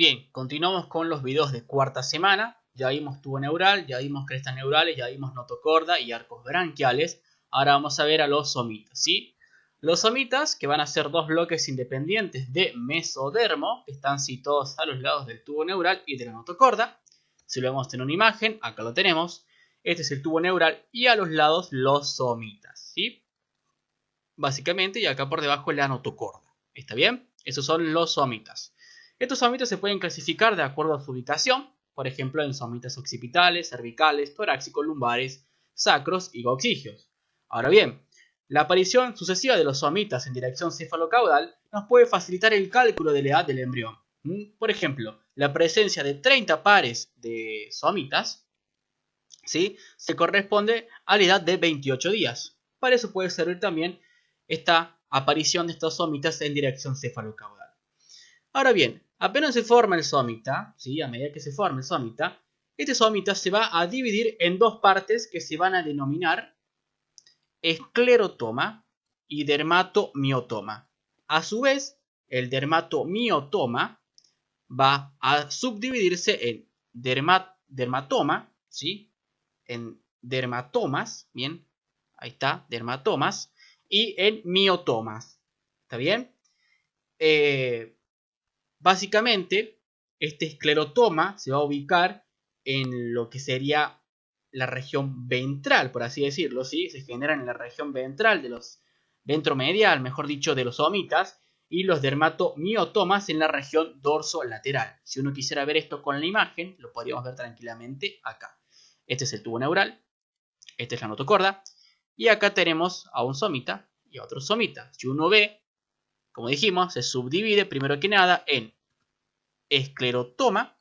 Bien, continuamos con los videos de cuarta semana. Ya vimos tubo neural, ya vimos crestas neurales, ya vimos notocorda y arcos branquiales. Ahora vamos a ver a los somitas, ¿sí? Los somitas, que van a ser dos bloques independientes de mesodermo, que están situados a los lados del tubo neural y de la notocorda. Si lo vemos en una imagen, acá lo tenemos. Este es el tubo neural y a los lados los somitas, ¿sí? Básicamente, y acá por debajo la notocorda. ¿Está bien? Esos son los somitas. Estos somitas se pueden clasificar de acuerdo a su ubicación, por ejemplo en somitas occipitales, cervicales, torácicos, lumbares, sacros y goxigios. Ahora bien, la aparición sucesiva de los somitas en dirección cefalocaudal nos puede facilitar el cálculo de la edad del embrión. Por ejemplo, la presencia de 30 pares de somitas, ¿sí?, se corresponde a la edad de 28 días. Para eso puede servir también esta aparición de estos somitas en dirección cefalocaudal. Ahora bien, apenas se forma el somita, ¿sí?, a medida que se forma el somita, este somita se va a dividir en dos partes que se van a denominar esclerotoma y dermatomiotoma. A su vez, el dermatomiotoma va a subdividirse en dermatoma, ¿sí?, en dermatomas, bien, ahí está, dermatomas, y en miotomas, ¿está bien? Básicamente, este esclerotoma se va a ubicar en lo que sería la región ventral, por así decirlo, ¿sí? Se genera en la región ventral de los ventromedial, mejor dicho, de los somitas, y los dermatomiotomas en la región dorsolateral. Si uno quisiera ver esto con la imagen, lo podríamos ver tranquilamente acá. Este es el tubo neural, esta es la notocorda, y acá tenemos a un somita y a otro somita. Si uno ve, como dijimos, se subdivide primero que nada en esclerotoma,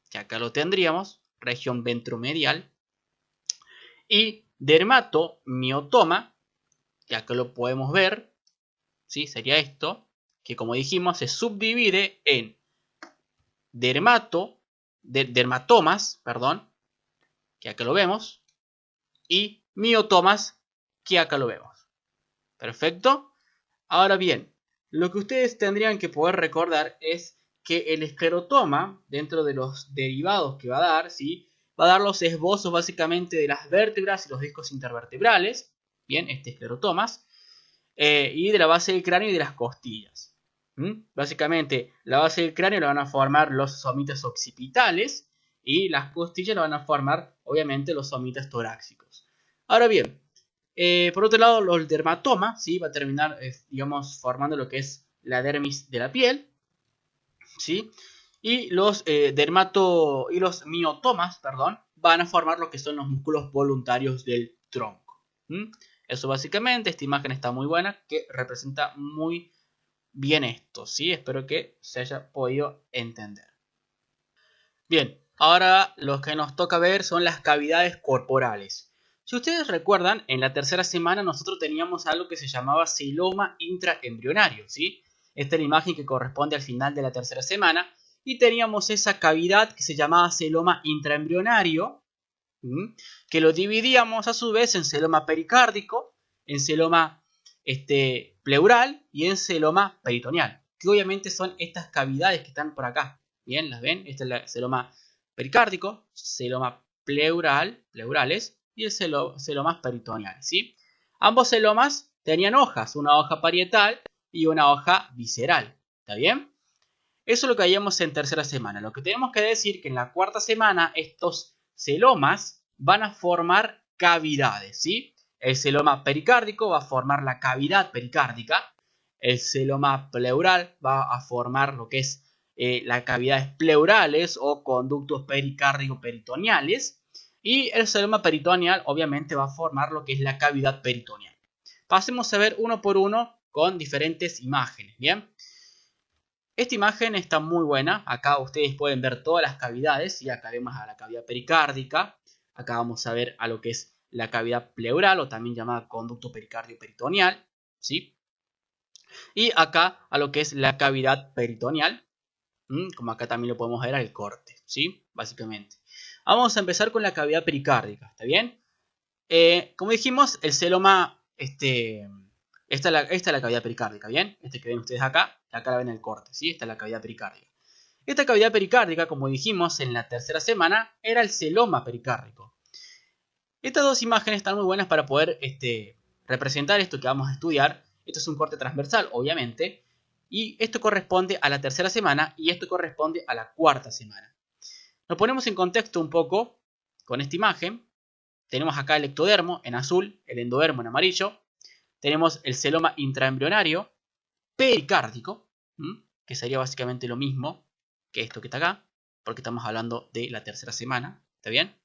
que acá lo tendríamos, región ventromedial, y dermatomiotoma, que acá lo podemos ver, ¿sí?, sería esto, que como dijimos se subdivide en dermatomas, que acá lo vemos, y miotomas, que acá lo vemos. Perfecto. Ahora bien, lo que ustedes tendrían que poder recordar es que el esclerotoma, dentro de los derivados que va a dar, ¿sí?, va a dar los esbozos básicamente de las vértebras y los discos intervertebrales, bien, esclerotomas, y de la base del cráneo y de las costillas. Básicamente, la base del cráneo la van a formar los somitas occipitales y las costillas la van a formar, obviamente, los somitas torácicos. Ahora bien, por otro lado, el dermatoma, ¿sí?, va a terminar, digamos, formando lo que es la dermis de la piel, ¿sí? Y los miotomas, van a formar lo que son los músculos voluntarios del tronco. Eso básicamente, esta imagen está muy buena, que representa muy bien esto, ¿sí? Espero que se haya podido entender. Bien, ahora lo que nos toca ver son las cavidades corporales. Si ustedes recuerdan, en la tercera semana nosotros teníamos algo que se llamaba celoma intraembrionario, ¿sí? Esta es la imagen que corresponde al final de la tercera semana. Y teníamos esa cavidad que se llamaba celoma intraembrionario, que lo dividíamos a su vez en celoma pericárdico, en celoma pleural y en celoma peritoneal. Que obviamente son estas cavidades que están por acá. Bien, ¿las ven? Este es el celoma pericárdico, celoma pleurales y el celoma peritoneal, ¿sí? Ambos celomas tenían hojas, una hoja parietal y una hoja visceral. ¿Está bien? Eso es lo que veíamos en tercera semana. Lo que tenemos que decir que en la cuarta semana estos celomas van a formar cavidades, ¿sí? El celoma pericárdico va a formar la cavidad pericárdica. El celoma pleural va a formar lo que es las cavidades pleurales o conductos pericárdico-peritoneales. Y el celoma peritoneal obviamente va a formar lo que es la cavidad peritoneal. Pasemos a ver uno por uno con diferentes imágenes, ¿bien? Esta imagen está muy buena. Acá ustedes pueden ver todas las cavidades. Y acá vemos a la cavidad pericárdica. Acá vamos a ver a lo que es la cavidad pleural o también llamada conducto pericardio-peritoneal, ¿sí? Y acá a lo que es la cavidad peritoneal. Como acá también lo podemos ver al corte, ¿sí? Básicamente. Vamos a empezar con la cavidad pericárdica, ¿está bien? Como dijimos, el celoma... Esta es la cavidad pericárdica, ¿bien? Que ven ustedes acá la ven en el corte, ¿sí? Esta es la cavidad pericárdica. Esta cavidad pericárdica, como dijimos en la tercera semana, era el celoma pericárdico. Estas dos imágenes están muy buenas para poder representar esto que vamos a estudiar. Esto es un corte transversal, obviamente, y esto corresponde a la tercera semana y esto corresponde a la cuarta semana. Nos ponemos en contexto un poco con esta imagen. Tenemos acá el ectodermo en azul, el endodermo en amarillo. Tenemos el celoma intraembrionario pericárdico, que sería básicamente lo mismo que esto que está acá, porque estamos hablando de la tercera semana, ¿está bien?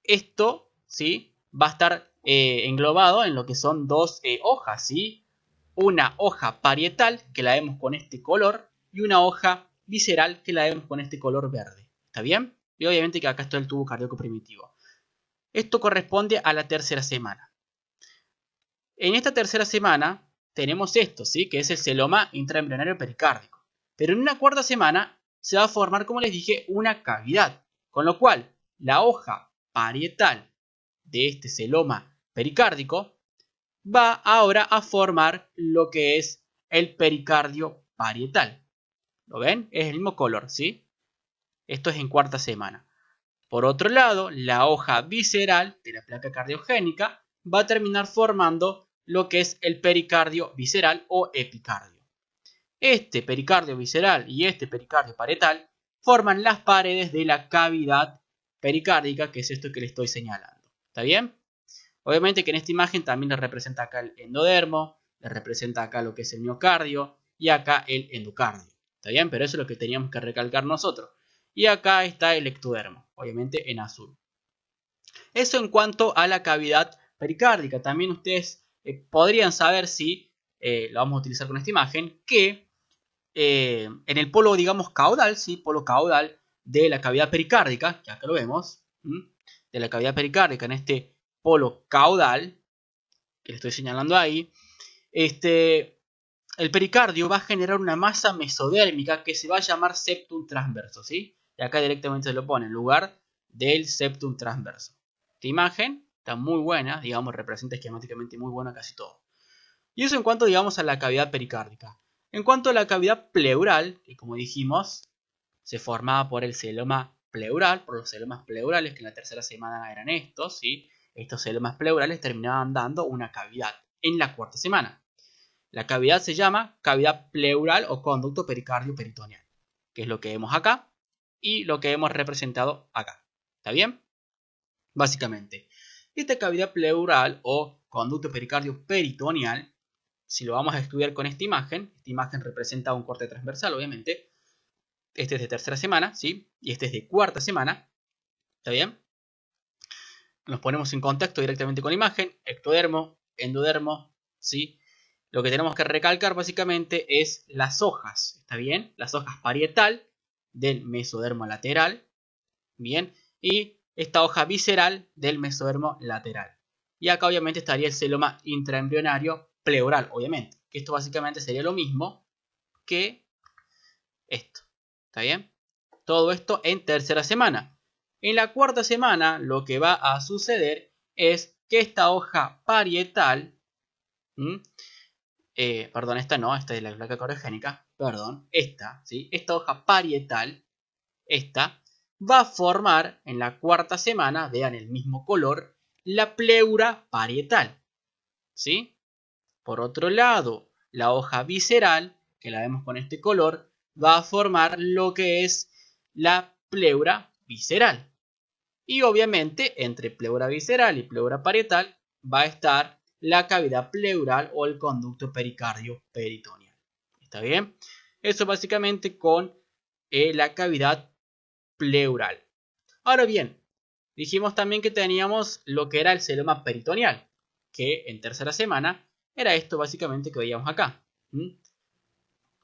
Esto, ¿sí?, va a estar englobado en lo que son dos hojas, ¿sí? Una hoja parietal, que la vemos con este color, y una hoja visceral, que la vemos con este color verde, ¿está bien? Y obviamente que acá está el tubo cardíaco primitivo. Esto corresponde a la tercera semana. En esta tercera semana tenemos esto, ¿sí?, que es el celoma intraembrionario pericárdico. Pero en una cuarta semana se va a formar, como les dije, una cavidad. Con lo cual, la hoja parietal de este celoma pericárdico va ahora a formar lo que es el pericardio parietal. ¿Lo ven? Es el mismo color, ¿sí? Esto es en cuarta semana. Por otro lado, la hoja visceral de la placa cardiogénica va a terminar formando lo que es el pericardio visceral o epicardio. Este pericardio visceral y este pericardio parietal forman las paredes de la cavidad pericárdica, que es esto que le estoy señalando. ¿Está bien? Obviamente que en esta imagen también le representa acá el endodermo, le representa acá lo que es el miocardio y acá el endocardio. ¿Está bien? Pero eso es lo que teníamos que recalcar nosotros. Y acá está el ectodermo, obviamente en azul. Eso en cuanto a la cavidad pericárdica. También ustedes podrían saber, si lo vamos a utilizar con esta imagen, que en el polo, digamos, caudal, ¿sí?, polo caudal de la cavidad pericárdica, que acá lo vemos, de la cavidad pericárdica en este polo caudal, que le estoy señalando ahí, el pericardio va a generar una masa mesodérmica que se va a llamar septum transverso, ¿sí? Y acá directamente se lo pone en lugar del septum transverso. Esta imagen está muy buena, digamos, representa esquemáticamente muy buena casi todo. Y eso en cuanto, digamos, a la cavidad pericárdica. En cuanto a la cavidad pleural, que como dijimos, se formaba por el celoma pleural, por los celomas pleurales, que en la tercera semana eran estos, ¿sí? Estos celomas pleurales terminaban dando una cavidad en la cuarta semana. La cavidad se llama cavidad pleural o conducto pericardio peritoneal, que es lo que vemos acá y lo que hemos representado acá. ¿Está bien? Básicamente, esta cavidad pleural o conducto pericardio peritoneal, si lo vamos a estudiar con esta imagen representa un corte transversal, obviamente. Este es de tercera semana, ¿sí? Y este es de cuarta semana. ¿Está bien? Nos ponemos en contacto directamente con la imagen. Ectodermo, endodermo, ¿sí? Lo que tenemos que recalcar básicamente es las hojas, ¿está bien? Las hojas parietal del mesodermo lateral, ¿bien? Y esta hoja visceral del mesodermo lateral. Y acá obviamente estaría el celoma intraembrionario pleural, obviamente. Que esto básicamente sería lo mismo que esto, ¿está bien? Todo esto en tercera semana. En la cuarta semana lo que va a suceder es que esta hoja parietal, perdón, esta no, esta es la placa cardiogénica, perdón, esta, ¿sí? Esta hoja parietal, esta, va a formar en la cuarta semana, vean el mismo color, la pleura parietal, ¿sí? Por otro lado, la hoja visceral, que la vemos con este color, va a formar lo que es la pleura visceral. Y obviamente, entre pleura visceral y pleura parietal, va a estar la cavidad pleural o el conducto pericardio peritoneal. ¿Está bien? Eso básicamente con la cavidad pleural. Ahora bien, dijimos también que teníamos lo que era el celoma peritoneal, que en tercera semana era esto básicamente que veíamos acá.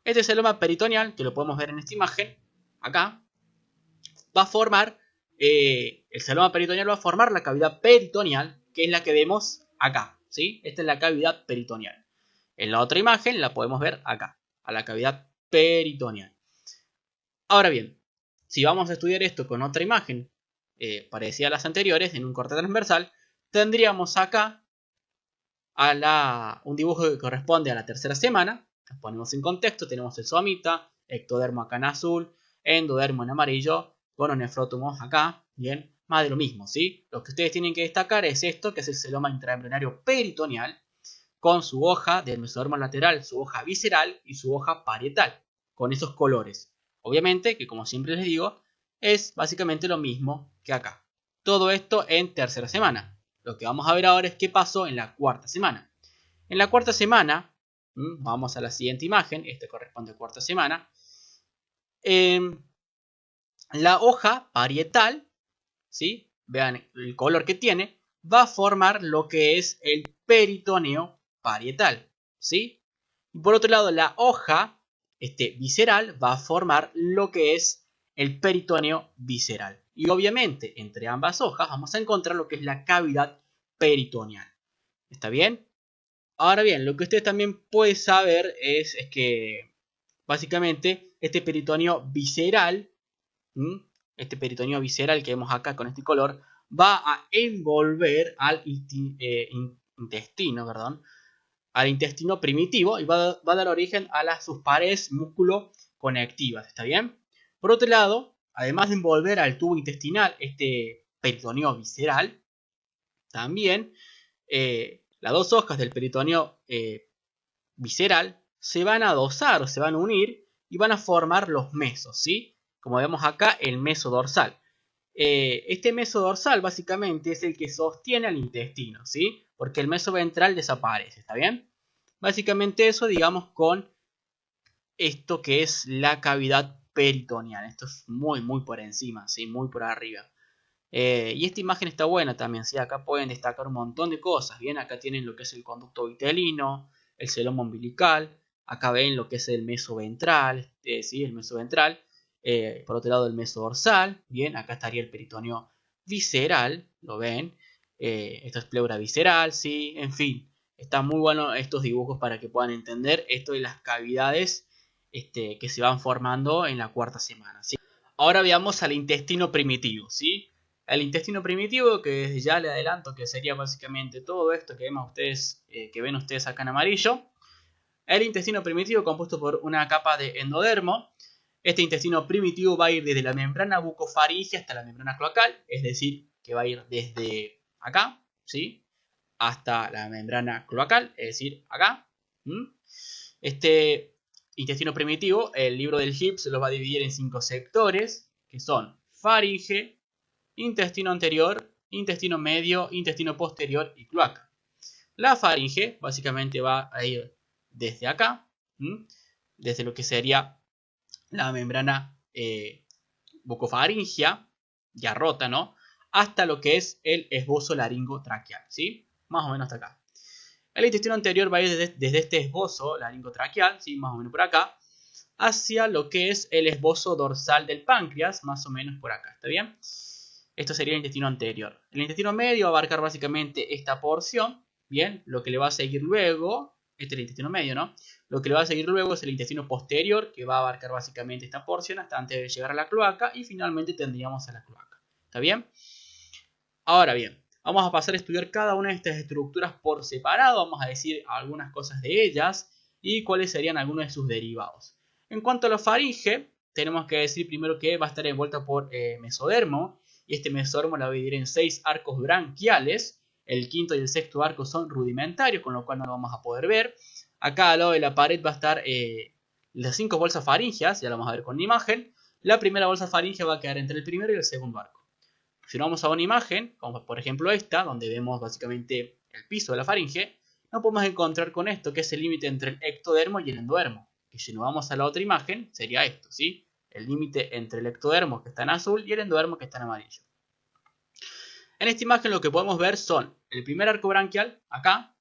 Este celoma peritoneal, que lo podemos ver en esta imagen, acá, va a formar, el celoma peritoneal va a formar la cavidad peritoneal, que es la que vemos acá, ¿sí? Esta es la cavidad peritoneal. En la otra imagen la podemos ver acá, a la cavidad peritoneal. Ahora bien, si vamos a estudiar esto con otra imagen parecida a las anteriores, en un corte transversal, tendríamos acá un dibujo que corresponde a la tercera semana. Nos ponemos en contexto, tenemos el somita, ectodermo acá en azul, endodermo en amarillo, gononefrótomos acá, bien, más de lo mismo, ¿sí? Lo que ustedes tienen que destacar es esto, que es el celoma intraembrionario peritoneal, con su hoja del mesodermo lateral, su hoja visceral y su hoja parietal, con esos colores. Obviamente que, como siempre les digo, es básicamente lo mismo que acá. Todo esto en tercera semana. Lo que vamos a ver ahora es qué pasó en la cuarta semana. En la cuarta semana, vamos a la siguiente imagen, este corresponde a cuarta semana, la hoja parietal, ¿sí? Vean el color que tiene, va a formar lo que es el peritoneo parietal, ¿sí? Y por otro lado, la hoja visceral va a formar lo que es el peritoneo visceral. Y obviamente, entre ambas hojas vamos a encontrar lo que es la cavidad peritoneal. ¿Está bien? Ahora bien, lo que usted también puede saber es que básicamente este peritoneo visceral, este peritoneo visceral que vemos acá con este color, va a envolver al intestino, perdón, al intestino primitivo y va a dar origen a sus paredes músculo-conectivas, ¿está bien? Por otro lado, además de envolver al tubo intestinal, este peritoneo visceral, también las dos hojas del peritoneo visceral se van a adosar o se van a unir y van a formar los mesos, ¿sí? Como vemos acá, el meso dorsal. Este meso dorsal básicamente es el que sostiene al intestino, ¿sí? Porque el meso ventral desaparece, ¿está bien? Básicamente eso, digamos, con esto que es la cavidad peritoneal. Esto es muy por encima, ¿sí? Muy por arriba. Y esta imagen está buena también, ¿sí? Acá pueden destacar un montón de cosas, ¿bien? Acá tienen lo que es el conducto vitelino, el celoma umbilical, acá ven lo que es el meso ventral, ¿sí? El meso ventral. Por otro lado el meso dorsal, bien, acá estaría el peritoneo visceral, ¿lo ven? Esto es pleura visceral, ¿sí? En fin, están muy buenos estos dibujos para que puedan entender esto de las cavidades que se van formando en la cuarta semana, ¿sí? Ahora veamos al intestino primitivo, ¿sí? El intestino primitivo, que desde ya le adelanto que sería básicamente todo esto que ven ustedes acá en amarillo. El intestino primitivo compuesto por una capa de endodermo. Este intestino primitivo va a ir desde la membrana bucofaríngea hasta la membrana cloacal, es decir, que va a ir desde acá, ¿sí? Hasta la membrana cloacal, es decir, acá. Este intestino primitivo, el libro del Gibbs lo va a dividir en 5 sectores, que son faringe, intestino anterior, intestino medio, intestino posterior y cloaca. La faringe básicamente va a ir desde acá, desde lo que sería la membrana bucofaringea, ya rota, ¿no? Hasta lo que es el esbozo laringotraqueal, ¿sí? Más o menos hasta acá. El intestino anterior va a ir desde este esbozo laringotraqueal, ¿sí? Más o menos por acá, hacia lo que es el esbozo dorsal del páncreas, más o menos por acá, ¿está bien? Esto sería el intestino anterior. El intestino medio va a abarcar básicamente esta porción, ¿bien? Lo que le va a seguir luego, este es el intestino medio, ¿no? Lo que le va a seguir luego es el intestino posterior, que va a abarcar básicamente esta porción hasta antes de llegar a la cloaca, y finalmente tendríamos a la cloaca, ¿está bien? Ahora bien, vamos a pasar a estudiar cada una de estas estructuras por separado, vamos a decir algunas cosas de ellas y cuáles serían algunos de sus derivados. En cuanto a la faringe, tenemos que decir primero que va a estar envuelta por mesodermo, y este mesodermo la va a dividir en 6 arcos branquiales. El quinto y el sexto arco son rudimentarios, con lo cual no lo vamos a poder ver. Acá al lado de la pared va a estar las 5 bolsas faringeas, ya lo vamos a ver con una imagen. La primera bolsa faringea va a quedar entre el primero y el segundo arco. Si nos vamos a una imagen, como por ejemplo esta, donde vemos básicamente el piso de la faringe, nos podemos encontrar con esto, que es el límite entre el ectodermo y el endodermo. Y si nos vamos a la otra imagen, sería esto, ¿sí? El límite entre el ectodermo, que está en azul, y el endodermo, que está en amarillo. En esta imagen lo que podemos ver son el primer arco branquial, acá,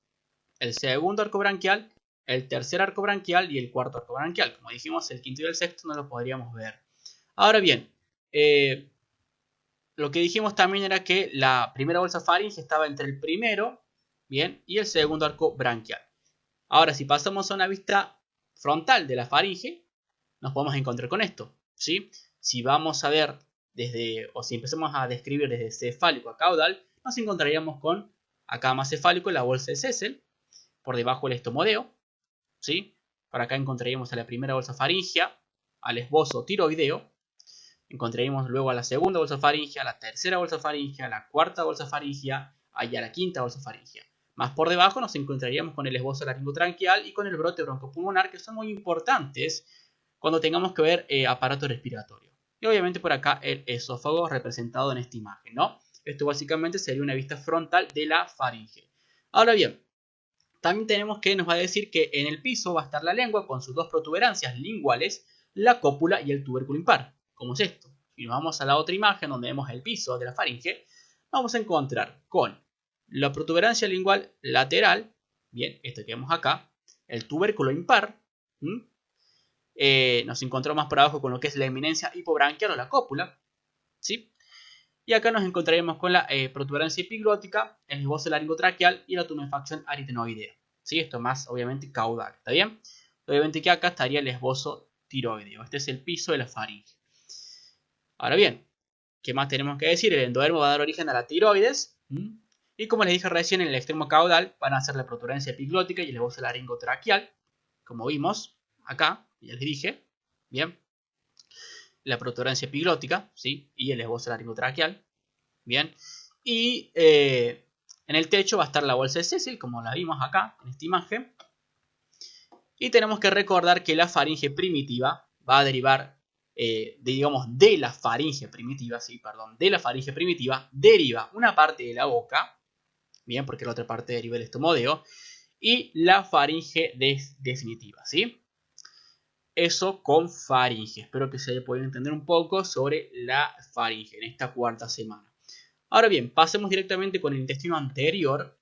el segundo arco branquial, el tercer arco branquial y el cuarto arco branquial. Como dijimos, el quinto y el sexto no lo podríamos ver. Ahora bien, lo que dijimos también era que la primera bolsa faringe estaba entre el primero, bien, y el segundo arco branquial. Ahora, si pasamos a una vista frontal de la faringe, nos podemos encontrar con esto, ¿sí? Si vamos a ver o si empezamos a describir desde cefálico a caudal, nos encontraríamos con acá más cefálico la bolsa de Sessel, por debajo el estomodeo, ¿sí? Por acá encontraríamos a la primera bolsa faringea, al esbozo tiroideo, encontraríamos luego a la segunda bolsa faríngea, a la tercera bolsa faríngea, a la cuarta bolsa faríngea y a la quinta bolsa faríngea. Más por debajo nos encontraríamos con el esbozo laringotranquial y con el brote broncopulmonar, que son muy importantes cuando tengamos que ver aparato respiratorio. Y obviamente por acá el esófago representado en esta imagen, ¿no? Esto básicamente sería una vista frontal de la faringe. Ahora bien, también tenemos que nos va a decir que en el piso va a estar la lengua con sus dos protuberancias linguales, la cópula y el tubérculo impar. ¿Cómo es esto? Si nos vamos a la otra imagen donde vemos el piso de la faringe, vamos a encontrar con la protuberancia lingual lateral, bien, esto que vemos acá, el tubérculo impar, nos encontramos más por abajo con lo que es la eminencia hipobranquial o la cópula, ¿sí? Y acá nos encontraremos con la protuberancia epiglótica, el esbozo laringotraqueal y la tumefacción aritenoidea, ¿sí? Esto más obviamente caudal, ¿está bien? Obviamente que acá estaría el esbozo tiroideo, este es el piso de la faringe. Ahora bien, ¿qué más tenemos que decir? El endodermo va a dar origen a la tiroides. Y como les dije recién, en el extremo caudal van a ser la protuberancia epiglótica y el esbozo laringotraqueal, como vimos acá, ya les dije. Bien. La protuberancia epiglótica, ¿sí? Y el esbozo laringotraqueal. Bien. Y en el techo va a estar la bolsa de Cecil, como la vimos acá, en esta imagen. Y tenemos que recordar que la faringe primitiva va a derivar de la faringe primitiva, sí, perdón, de la faringe primitiva deriva una parte de la boca, bien, porque la otra parte deriva del estomodeo, y la faringe definitiva, ¿sí? Eso con faringe. Espero que se haya podido entender un poco sobre la faringe en esta cuarta semana. Ahora bien, pasemos directamente con el intestino anterior,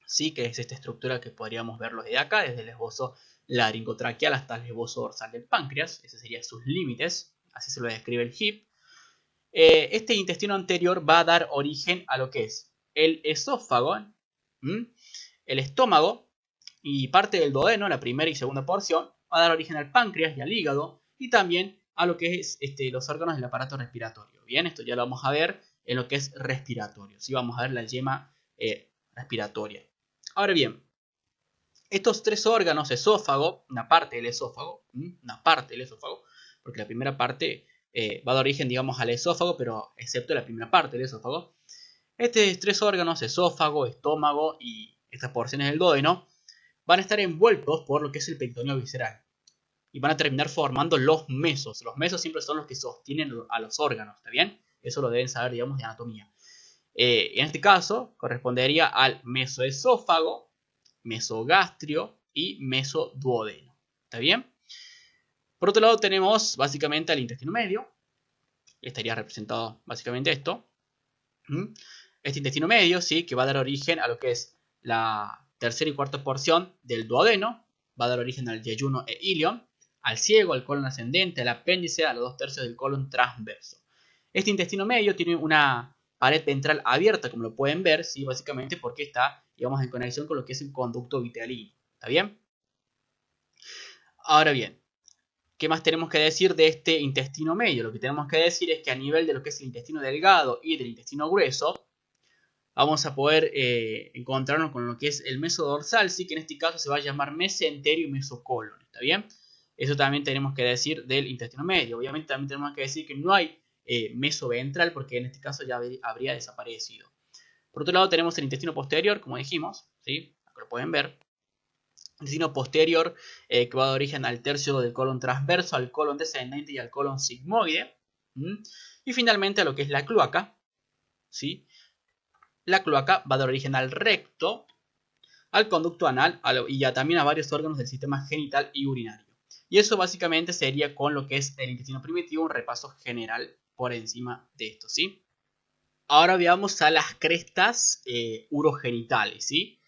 ¿sí? Que es esta estructura que podríamos verlo desde acá, desde el esbozo laringotraqueal hasta el esbozo dorsal del páncreas. Esos serían sus límites, así se lo describe el HIP. Este intestino anterior va a dar origen a lo que es el esófago, el estómago y parte del duodeno, la primera y segunda porción, va a dar origen al páncreas y al hígado y también a lo que es los órganos del aparato respiratorio. Bien, esto ya lo vamos a ver en lo que es respiratorio. Sí, vamos a ver la yema respiratoria. Ahora bien, estos tres órganos, esófago, una parte del esófago, porque la primera parte va a dar origen, digamos, al esófago, pero excepto la primera parte del esófago. Estos tres órganos, esófago, estómago y estas porciones del duodeno, van a estar envueltos por lo que es el peritoneo visceral. Y van a terminar formando los mesos. Los mesos siempre son los que sostienen a los órganos, ¿está bien? Eso lo deben saber, digamos, de anatomía. En este caso, correspondería al mesoesófago, mesogastrio y mesoduodeno. ¿Está bien? Por otro lado tenemos básicamente al intestino medio. Estaría representado básicamente esto. Este intestino medio, ¿sí? Que va a dar origen a lo que es la tercera y cuarta porción del duodeno. Va a dar origen al yeyuno e ilion, al ciego, al colon ascendente, al apéndice, a los 2/3 del colon transverso. Este intestino medio tiene una pared ventral abierta, como lo pueden ver, ¿sí? Básicamente porque está, digamos, en conexión con lo que es el conducto vitelino. ¿Está bien? Ahora bien, ¿qué más tenemos que decir de este intestino medio? Lo que tenemos que decir es que a nivel de lo que es el intestino delgado y del intestino grueso, vamos a poder encontrarnos con lo que es el mesodorsal, sí, que en este caso se va a llamar mesenterio y mesocolon. ¿Está bien? Eso también tenemos que decir del intestino medio. Obviamente también tenemos que decir que no hay mesoventral, porque en este caso ya habría desaparecido. Por otro lado tenemos el intestino posterior, como dijimos, ¿sí? Acá lo pueden ver. El intestino posterior que va a dar origen al tercio del colon transverso, al colon descendente y al colon sigmoide. Y finalmente a lo que es la cloaca, ¿sí? La cloaca va a dar origen al recto, al conducto anal y también a varios órganos del sistema genital y urinario. Y eso básicamente sería con lo que es el intestino primitivo, un repaso general por encima de esto, ¿sí? Ahora veamos a las crestas urogenitales, ¿sí?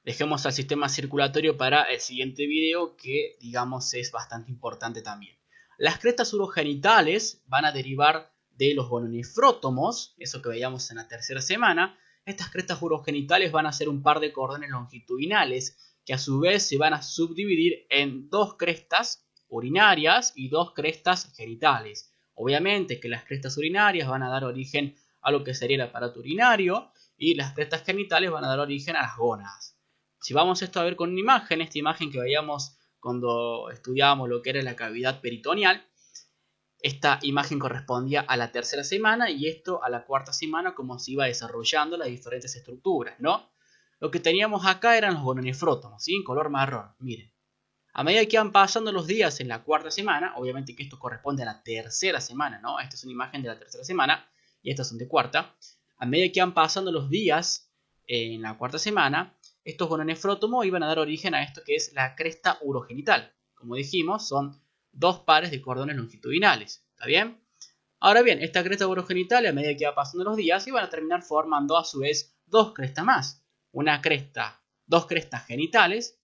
Dejemos al sistema circulatorio para el siguiente video, que digamos es bastante importante también. Las crestas urogenitales van a derivar de los gononefrótomos, eso que veíamos en la tercera semana. Estas crestas urogenitales van a ser un par de cordones longitudinales que a su vez se van a subdividir en dos crestas urinarias y dos crestas genitales. Obviamente que las crestas urinarias van a dar origen a lo que sería el aparato urinario y las crestas genitales van a dar origen a las gónadas. Si vamos esto a ver con una imagen, esta imagen que veíamos cuando estudiábamos lo que era la cavidad peritoneal, esta imagen correspondía a la tercera semana y esto a la cuarta semana, como se iba desarrollando las diferentes estructuras, ¿no? Lo que teníamos acá eran los gononefrótomos, ¿sí? En color marrón, miren. A medida que van pasando los días en la cuarta semana, obviamente que esto corresponde a la tercera semana, ¿no? Esta es una imagen de la tercera semana y estas son de cuarta. A medida que van pasando los días en la cuarta semana, estos gononefrótomos iban a dar origen a esto que es la cresta urogenital. Como dijimos, son dos pares de cordones longitudinales, ¿está bien? Ahora bien, esta cresta urogenital, a medida que va pasando los días, iban a terminar formando a su vez dos crestas más. Dos crestas genitales,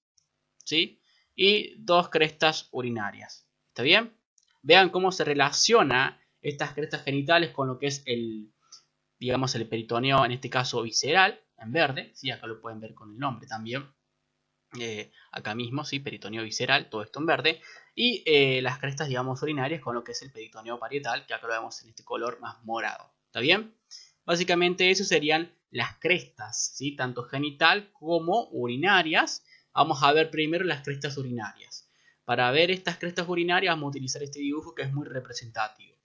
¿sí? Y dos crestas urinarias, ¿está bien? Vean cómo se relaciona estas crestas genitales con lo que es digamos, el peritoneo, en este caso visceral, en verde, ¿sí? Acá lo pueden ver con el nombre también. Acá mismo, ¿sí? Peritoneo visceral, todo esto en verde. Y las crestas, digamos, urinarias con lo que es el peritoneo parietal, que acá lo vemos en este color más morado. ¿Está bien? Básicamente eso serían las crestas, ¿sí? Tanto genital como urinarias. Vamos a ver primero las crestas urinarias. Para ver estas crestas urinarias vamos a utilizar este dibujo que es muy representativo.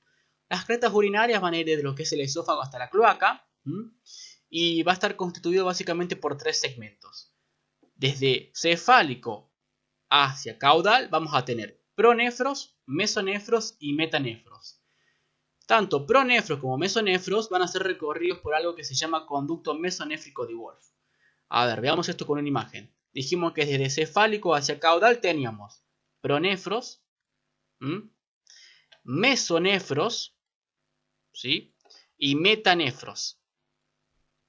Las crestas urinarias van a ir desde lo que es el esófago hasta la cloaca. Y va a estar constituido básicamente por tres segmentos. Desde cefálico hacia caudal vamos a tener pronefros, mesonefros y metanefros. Tanto pronefros como mesonefros van a ser recorridos por algo que se llama conducto mesonéfrico de Wolff. A ver, veamos esto con una imagen. Dijimos que desde cefálico hacia caudal teníamos pronefros, mesonefros, ¿sí? Y metanefros.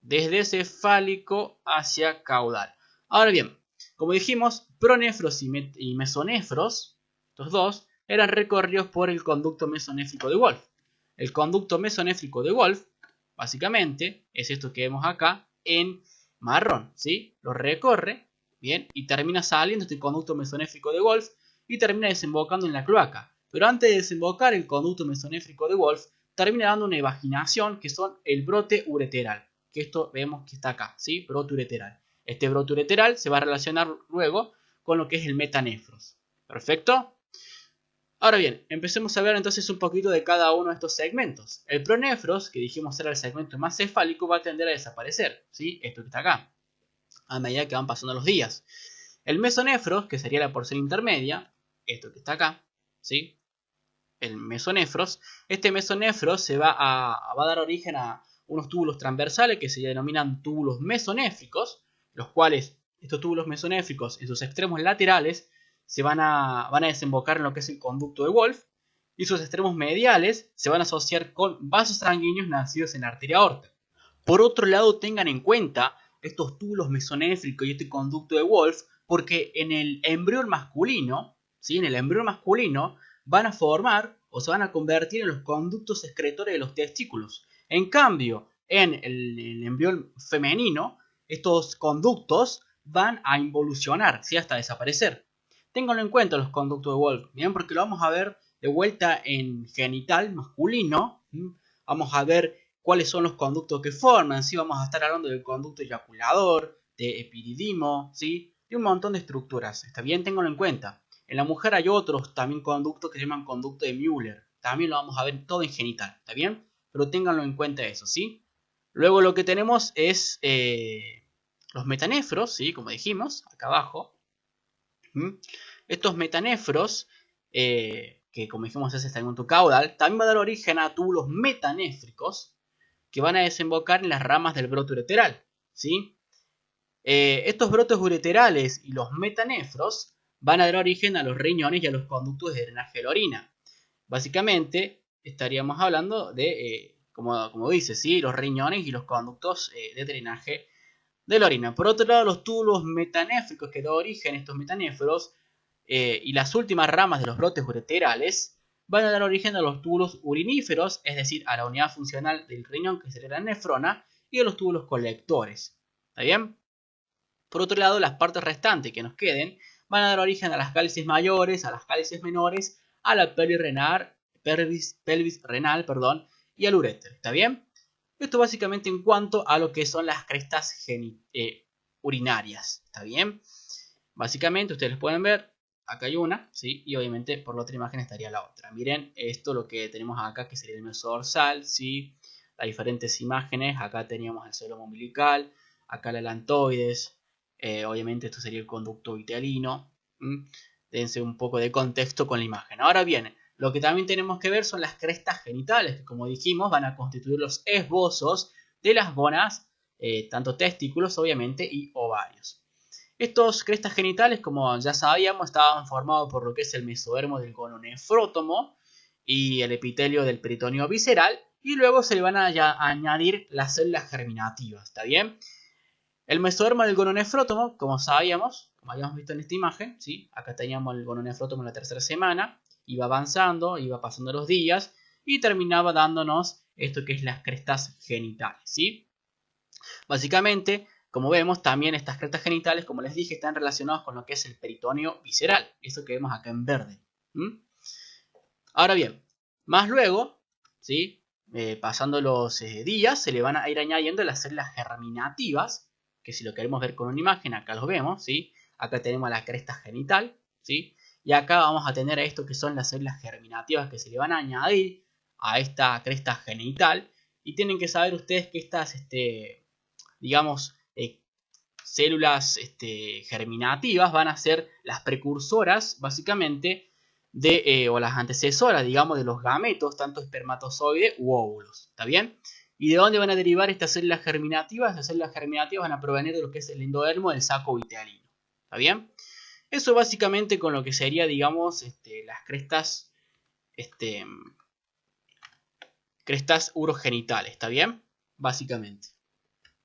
Desde cefálico hacia caudal. Ahora bien, como dijimos, pronefros y mesonefros, estos dos, eran recorridos por el conducto mesonéfrico de Wolff. El conducto mesonéfrico de Wolff, básicamente, es esto que vemos acá en marrón, ¿sí? Lo recorre, bien, y termina saliendo este conducto mesonéfrico de Wolff y termina desembocando en la cloaca. Pero antes de desembocar el conducto mesonéfrico de Wolff, termina dando una evaginación que son el brote ureteral. Que esto vemos que está acá, ¿sí? Brote ureteral. Este brote ureteral se va a relacionar luego con lo que es el metanefros. ¿Perfecto? Ahora bien, empecemos a ver entonces un poquito de cada uno de estos segmentos. El pronefros, que dijimos era el segmento más cefálico, va a tender a desaparecer, ¿sí? Esto que está acá, a medida que van pasando los días. El mesonefros, que sería la porción intermedia, esto que está acá, ¿sí? El mesonefros. Este mesonefros se va a dar origen a unos túbulos transversales que se denominan túbulos mesonéfricos, los cuales estos túbulos mesonéfricos en sus extremos laterales se van a desembocar en lo que es el conducto de Wolff y sus extremos mediales se van a asociar con vasos sanguíneos nacidos en la arteria aorta. Por otro lado, tengan en cuenta estos túbulos mesonéfricos y este conducto de Wolff porque en el embrión masculino, ¿sí? En el embrión masculino van a formar o se van a convertir en los conductos excretores de los testículos. En cambio, en el embrión femenino, estos conductos van a involucionar, ¿sí? Hasta desaparecer. Ténganlo en cuenta los conductos de Wolff, ¿bien? Porque lo vamos a ver de vuelta en genital masculino. Vamos a ver cuáles son los conductos que forman, ¿sí? Vamos a estar hablando del conducto eyaculador, de epididimo, ¿sí? De un montón de estructuras, ¿está bien? Ténganlo en cuenta. En la mujer hay otros también conductos que se llaman conducto de Müller. También lo vamos a ver todo en genital, ¿está bien? Pero ténganlo en cuenta eso, ¿sí? Luego lo que tenemos es los metanefros, ¿sí? Como dijimos, acá abajo. Estos metanefros, que como dijimos es el segmento caudal, también va a dar origen a túbulos metanéfricos que van a desembocar en las ramas del brote ureteral, ¿sí? Estos brotes ureterales y los metanefros van a dar origen a los riñones y a los conductos de drenaje de la orina. Básicamente estaríamos hablando de, como dice, ¿sí? Los riñones y los conductos de drenaje de la orina. Por otro lado, los túbulos metanéfricos que dan origen a estos metanefros y las últimas ramas de los brotes ureterales van a dar origen a los túbulos uriníferos, es decir, a la unidad funcional del riñón que sería la nefrona, y a los túbulos colectores. ¿Está bien? Por otro lado, las partes restantes que nos queden van a dar origen a las cálices mayores, a las cálices menores, a la pelvis renal, y al uréter. ¿Está bien? Esto básicamente en cuanto a lo que son las crestas urinarias. ¿Está bien? Básicamente, ustedes pueden ver, acá hay una, ¿sí? Y obviamente por la otra imagen estaría la otra. Miren, esto lo que tenemos acá, que sería el mesodorsal, ¿sí? Las diferentes imágenes, acá teníamos el celoma umbilical, acá la alantoides, obviamente esto sería el conducto vitelino. Dense un poco de contexto con la imagen. Ahora bien, lo que también tenemos que ver son las crestas genitales, que como dijimos van a constituir los esbozos de las gónadas, tanto testículos obviamente y ovarios. Estos crestas genitales, como ya sabíamos, estaban formados por lo que es el mesodermo del gononefrótomo y el epitelio del peritoneo visceral, y luego se le van a añadir las células germinativas, ¿está bien? El mesodermo del gononefrótomo, como sabíamos, como habíamos visto en esta imagen, ¿sí? Acá teníamos el gononefrótomo en la tercera semana, iba avanzando, iba pasando los días y terminaba dándonos esto que es las crestas genitales, ¿sí? Básicamente, como vemos, también estas crestas genitales, como les dije, están relacionadas con lo que es el peritoneo visceral, eso que vemos acá en verde. Ahora bien, más luego, ¿sí? Pasando los días, se le van a ir añadiendo las células germinativas, que si lo queremos ver con una imagen, acá los vemos, ¿sí? Acá tenemos la cresta genital, ¿sí? Y acá vamos a tener esto que son las células germinativas que se le van a añadir a esta cresta genital. Y tienen que saber ustedes que estas, digamos, células germinativas van a ser las precursoras, básicamente, o las antecesoras, digamos, de los gametos, tanto espermatozoide u óvulos. ¿Está bien? ¿Y de dónde van a derivar estas células germinativas? Las células germinativas van a provenir de lo que es el endodermo del saco vitelino. ¿Está bien? Eso básicamente con lo que sería, digamos, las crestas urogenitales. ¿Está bien? Básicamente.